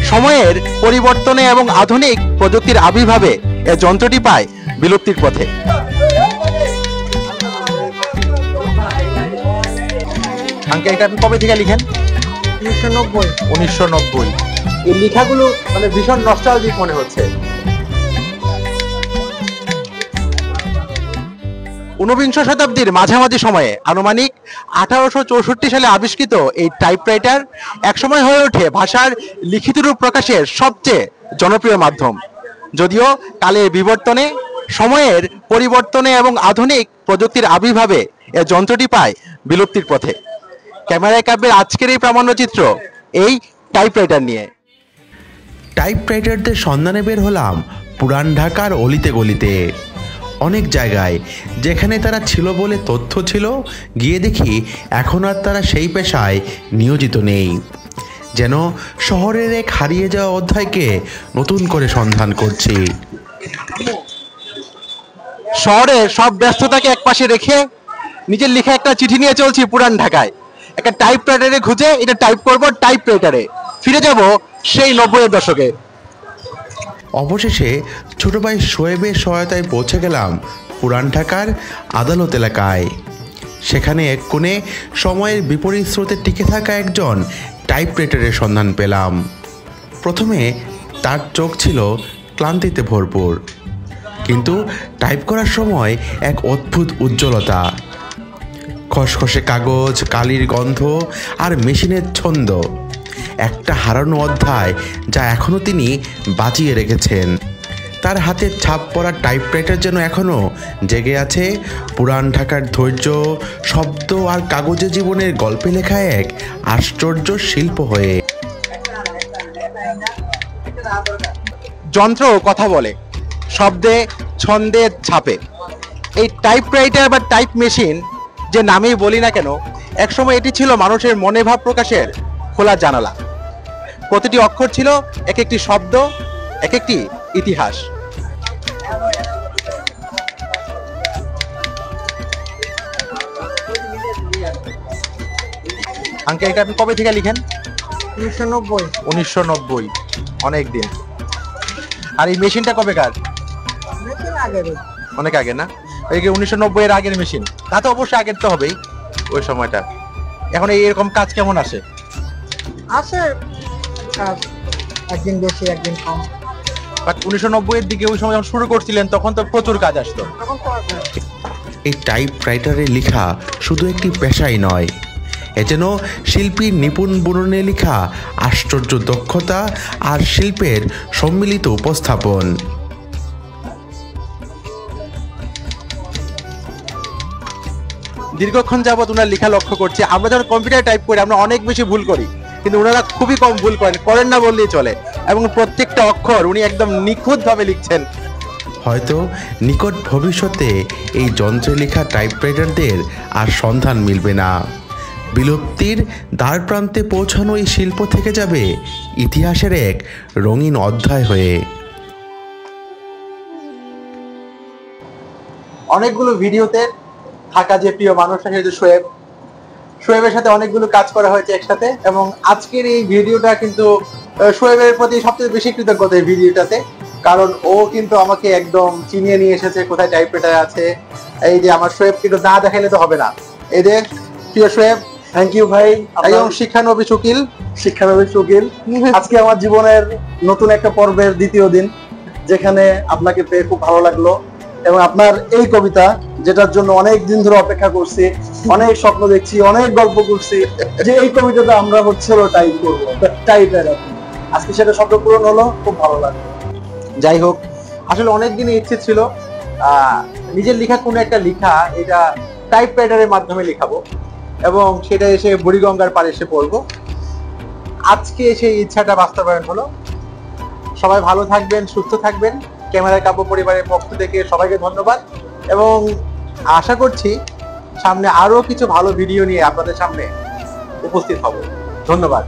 সময়ের পরিবর্তনে এবং আধুনিক প্রযুক্তির আবির্ভাবে এই যন্ত্রটি পায় বিলুপ্তির পথে। আঙ্কেল এটা আপনি কবে থেকে লিখেন? 1990। এই লেখাগুলো মানে ভীষণ নস্টালজিক মনে হচ্ছে। 19বিংশ শতাব্দীর মাঝামাঝি সময়ে আনুমানিক 1864 সালে আবিষ্কৃত এই টাইপরাইটার একসময় হয়ে ওঠে ভাষার লিখিত রূপ প্রকাশের সবচেয়ে জনপ্রিয় মাধ্যম। যদিও কালের বিবর্তনে, সময়ের পরিবর্তনে এবং আধুনিক প্রযুক্তির আবির্ভাবে এই যন্ত্রটি পায় বিলুপ্তির পথে। ক্যামেরায় কাব্যের আজকের এই প্রামাণ্যচিত্র এই টাইপরাইটার নিয়ে। টাইপরাইটারদের সন্ধানে বের হলাম পুরান ঢাকার অলিতে গলিতে। অনেক জায়গায় যেখানে তারা ছিল বলে তথ্য ছিল, গিয়ে দেখি এখন আর তারা সেই পেশায় নিয়োজিত নেই। যেন শহরের এক হারিয়ে যাওয়া অধ্যায়কে নতুন করে সন্ধান করছি। শহরের সব ব্যস্ততাকে একপাশে রেখে নিজের লেখা একটা চিঠি নিয়ে চলছি পুরান ঢাকায়। একটা টাইপরাইটারে খুঁজে এটা টাইপ করব, টাইপরাইটারে ফিরে যাব সেই 90-এর দশকে। অবশেষে ছোট ভাই শোয়েবের সহায়তায় পৌঁছে গেলাম পুরান ঢাকার আদালত এলাকায়। সেখানে এক কোণে সময়ের বিপরীত স্রোতে টিকে থাকা একজন টাইপরাইটারের সন্ধান পেলাম। প্রথমে তার চোখ ছিল ক্লান্তিতে ভরপুর, কিন্তু টাইপ করার সময় এক অদ্ভুত উজ্জ্বলতা, খসখসে কাগজ, কালির গন্ধ আর মেশিনের ছন্দ, একটা হারানো অধ্যায় যা এখনও তিনি বাঁচিয়ে রেখেছেন। তার হাতের ছাপ পড়া টাইপরাইটার যেন এখনও জেগে আছে পুরান ঢাকার ধৈর্য, শব্দ আর কাগজে জীবনের গল্পে লেখা এক আশ্চর্য শিল্প হয়ে। যন্ত্র কথা বলে, শব্দে, ছন্দে, ছাপে। এই টাইপরাইটার বা টাইপ মেশিন যে নামেই বলি না কেন, একসময় এটি ছিল মানুষের মনে ভাব প্রকাশের খোলা জানালা। প্রতিটি অক্ষর ছিল এক একটি শব্দ, এক একটি ইতিহাস। আঙ্কেল এটা আপনি কবে থেকে লিখেন? 1990। অনেক দিন। আর এই মেশিনটা কবেকার? অনেক আগে না? এই 1990-এর আগের মেশিন, তা তো অবশ্যই আগের তো হবেই ওই সময়টা। এখন এরকম কাজ কেমন আসে? আসে কাজ, একদিন বেশি একদিন কম। বাট 1990-এর দিকে ওই সময় যখন শুরু করছিলেন তখন তো প্রচুর কাজ আসতো। এই টাইপরাইটারে লেখা শুধু একটি পেশাই নয়, এ যেন শিল্পীর নিপুণ বুননে লেখা আশ্চর্য দক্ষতা আর শিল্পের সম্মিলিত উপস্থাপন। দীর্ঘক্ষণ যাবৎ ওনার লেখা লক্ষ্য করছি। আমরা যখন কম্পিউটার টাইপ করি আমরা অনেক বেশি ভুল করি, কিন্তু ওনারা খুবই কম ভুল করেন না বললেই চলে। এবং প্রত্যেকটা অক্ষর উনি একদম নিখুঁতভাবে লিখছেন। হয়তো নিকট ভবিষ্যতে এই যন্ত্রে লেখা টাইপরাইটারদের আর সন্ধান মিলবে না। বিলুপ্তির দ্বার প্রান্তে পৌঁছানো এই শিল্প থেকে যাবে ইতিহাসের এক রঙিন অধ্যায় হয়ে। অনেকগুলো ভিডিওতে থাকা যে প্রিয় মানুষটা সেটা শোয়েবের সাথে অনেকগুলো কাজ করা হয়েছে একসাথে, এবং আজকের এই ভিডিওটা কিন্তু শোয়েবের প্রতি সবচেয়ে বেশি কৃতজ্ঞতা এই ভিডিওটাতে, কারণ ও কিন্তু আমাকে একদম চিনিয়ে নিয়ে এসেছে কোথায় টাইপরাইটার আছে। এই যে আমার শোয়েব কিন্তু না দেখাইলে তো হবে না। এই যে প্রিয় শোয়েব, থ্যাংক ইউ ভাই। একদম শিক্ষানবী শকিল। আজকে আমার জীবনের নতুন একটা পর্বের দ্বিতীয় দিন, যেখানে আপনাকে পেয়ে খুব ভালো লাগলো, এবং আপনার এই কবিতা যেটার জন্য অনেক দিন ধরে অপেক্ষা করছি, অনেক স্বপ্ন দেখছি, অনেক গল্প করছি যে এই কবিতাটা আমরা হচ্ছে টাইপ করবো, টাইপের। আজকে সেটা স্বপ্ন পূরণ হলো, খুব ভালো লাগলো। যাই হোক, আসলে অনেক দিনই ইচ্ছে ছিল নিজের লেখা কোনো একটা লেখা এটা টাইপরাইটারের মাধ্যমে লেখাবো এবং সেটা এসে বুড়িগঙ্গার পাড়ে এসে পড়বো। আজকে সেই ইচ্ছাটা বাস্তবায়ন হলো। সবাই ভালো থাকবেন, সুস্থ থাকবেন। ক্যামেরায় কাব্য পরিবারের পক্ষ থেকে সবাইকে ধন্যবাদ, এবং আশা করছি সামনে আরো কিছু ভালো ভিডিও নিয়ে আপনাদের সামনে উপস্থিত হব। ধন্যবাদ।